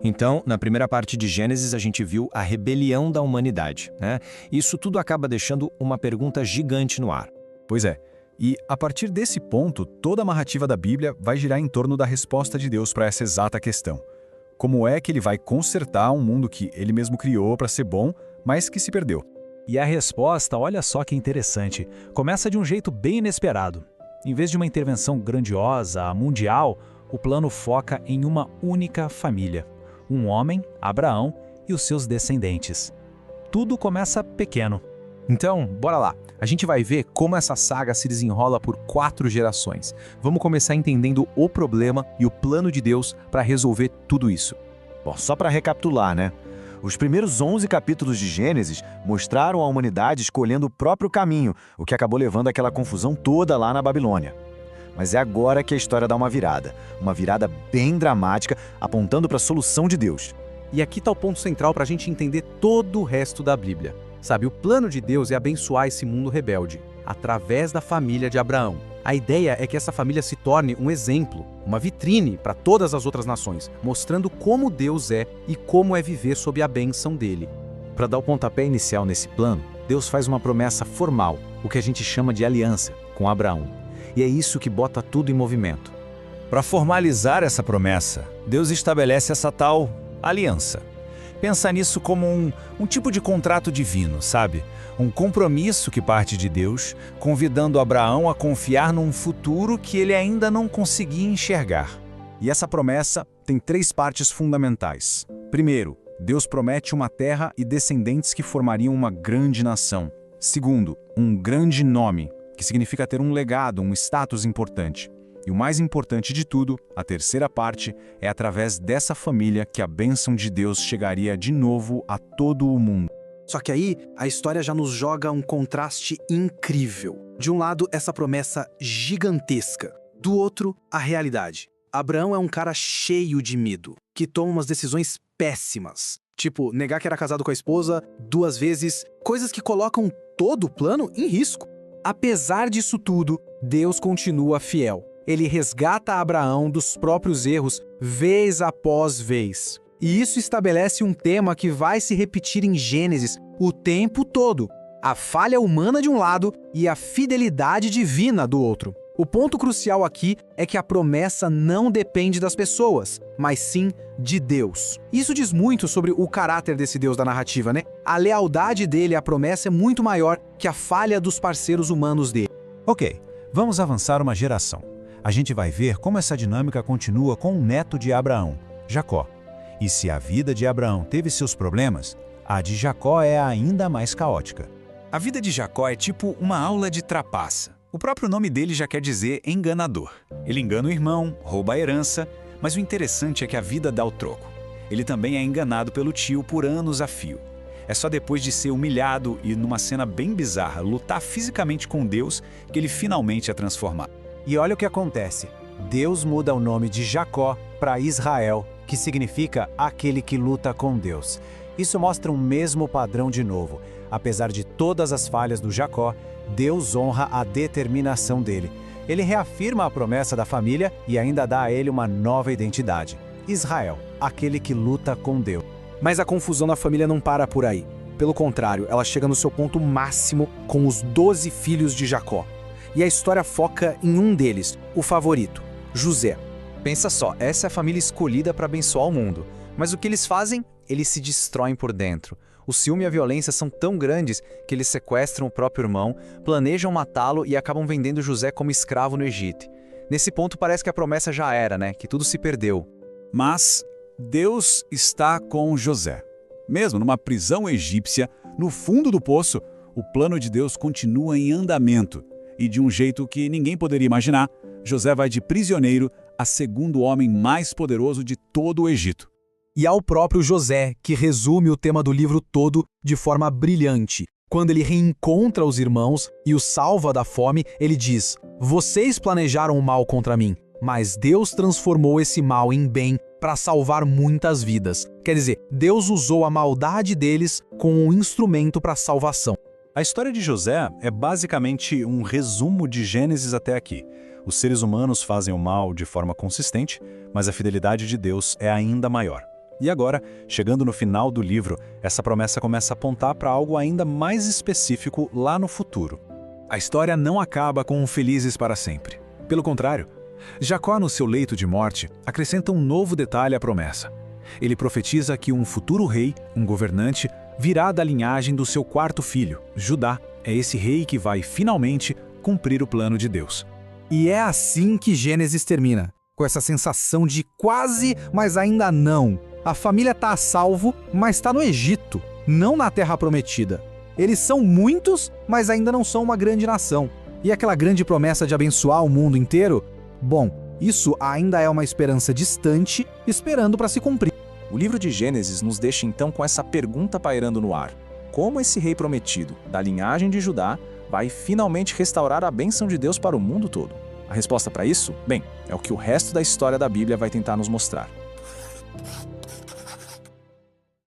Então, na primeira parte de Gênesis, a gente viu a rebelião da humanidade, né? Isso tudo acaba deixando uma pergunta gigante no ar. Pois é. E, a partir desse ponto, toda a narrativa da Bíblia vai girar em torno da resposta de Deus para essa exata questão. Como é que ele vai consertar um mundo que ele mesmo criou para ser bom, mas que se perdeu? E a resposta, olha só que interessante, começa de um jeito bem inesperado. Em vez de uma intervenção grandiosa, mundial, o plano foca em uma única família. Um homem, Abraão, e os seus descendentes. Tudo começa pequeno. Então, bora lá. A gente vai ver como essa saga se desenrola por 4 gerações. Vamos começar entendendo o problema e o plano de Deus para resolver tudo isso. Bom, só para recapitular, né? Os primeiros 11 capítulos de Gênesis mostraram a humanidade escolhendo o próprio caminho, o que acabou levando àquela confusão toda lá na Babilônia. Mas é agora que a história dá uma virada bem dramática, apontando para a solução de Deus. E aqui está o ponto central para a gente entender todo o resto da Bíblia. Sabe, o plano de Deus é abençoar esse mundo rebelde, através da família de Abraão. A ideia é que essa família se torne um exemplo, uma vitrine para todas as outras nações, mostrando como Deus é e como é viver sob a bênção dele. Para dar o pontapé inicial nesse plano, Deus faz uma promessa formal, o que a gente chama de aliança, com Abraão. E é isso que bota tudo em movimento. Para formalizar essa promessa, Deus estabelece essa tal aliança. Pensa nisso como um tipo de contrato divino, sabe? Um compromisso que parte de Deus, convidando Abraão a confiar num futuro que ele ainda não conseguia enxergar. E essa promessa tem 3 partes fundamentais. Primeiro, Deus promete uma terra e descendentes que formariam uma grande nação. Segundo, um grande nome, que significa ter um legado, um status importante. E o mais importante de tudo, a terceira parte, é através dessa família que a bênção de Deus chegaria de novo a todo o mundo. Só que aí, a história já nos joga um contraste incrível. De um lado, essa promessa gigantesca. Do outro, a realidade. Abraão é um cara cheio de medo, que toma umas decisões péssimas. Tipo, negar que era casado com a esposa 2 vezes, coisas que colocam todo o plano em risco. Apesar disso tudo, Deus continua fiel. Ele resgata Abraão dos próprios erros, vez após vez. E isso estabelece um tema que vai se repetir em Gênesis o tempo todo. A falha humana de um lado e a fidelidade divina do outro. O ponto crucial aqui é que a promessa não depende das pessoas, mas sim de Deus. Isso diz muito sobre o caráter desse Deus da narrativa, né? A lealdade dele à promessa é muito maior que a falha dos parceiros humanos dele. Ok, vamos avançar uma geração. A gente vai ver como essa dinâmica continua com o neto de Abraão, Jacó. E se a vida de Abraão teve seus problemas, a de Jacó é ainda mais caótica. A vida de Jacó é tipo uma aula de trapaça. O próprio nome dele já quer dizer enganador. Ele engana o irmão, rouba a herança, mas o interessante é que a vida dá o troco. Ele também é enganado pelo tio por anos a fio. É só depois de ser humilhado e, numa cena bem bizarra, lutar fisicamente com Deus, que ele finalmente é transformado. E olha o que acontece. Deus muda o nome de Jacó para Israel, que significa aquele que luta com Deus. Isso mostra o mesmo padrão de novo. Apesar de todas as falhas do Jacó, Deus honra a determinação dele. Ele reafirma a promessa da família e ainda dá a ele uma nova identidade. Israel, aquele que luta com Deus. Mas a confusão na família não para por aí. Pelo contrário, ela chega no seu ponto máximo com os 12 filhos de Jacó. E a história foca em um deles, o favorito, José. Pensa só, essa é a família escolhida para abençoar o mundo. Mas o que eles fazem? Eles se destroem por dentro. O ciúme e a violência são tão grandes que eles sequestram o próprio irmão, planejam matá-lo e acabam vendendo José como escravo no Egito. Nesse ponto parece que a promessa já era, né? Que tudo se perdeu. Mas Deus está com José. Mesmo numa prisão egípcia, no fundo do poço, o plano de Deus continua em andamento. E de um jeito que ninguém poderia imaginar, José vai de prisioneiro a segundo homem mais poderoso de todo o Egito. E ao próprio José, que resume o tema do livro todo de forma brilhante. Quando ele reencontra os irmãos e os salva da fome, ele diz: "Vocês planejaram o mal contra mim, mas Deus transformou esse mal em bem para salvar muitas vidas." Quer dizer, Deus usou a maldade deles como um instrumento para a salvação. A história de José é basicamente um resumo de Gênesis até aqui. Os seres humanos fazem o mal de forma consistente, mas a fidelidade de Deus é ainda maior. E agora, chegando no final do livro, essa promessa começa a apontar para algo ainda mais específico lá no futuro. A história não acaba com felizes para sempre. Pelo contrário, Jacó, no seu leito de morte, acrescenta um novo detalhe à promessa. Ele profetiza que um futuro rei, um governante, virá da linhagem do seu quarto filho, Judá. É esse rei que vai, finalmente, cumprir o plano de Deus. E é assim que Gênesis termina, com essa sensação de quase, mas ainda não. A família está a salvo, mas está no Egito, não na Terra Prometida. Eles são muitos, mas ainda não são uma grande nação. E aquela grande promessa de abençoar o mundo inteiro? Bom, isso ainda é uma esperança distante, esperando para se cumprir. O livro de Gênesis nos deixa então com essa pergunta pairando no ar. Como esse rei prometido, da linhagem de Judá, vai finalmente restaurar a bênção de Deus para o mundo todo? A resposta para isso? Bem, é o que o resto da história da Bíblia vai tentar nos mostrar.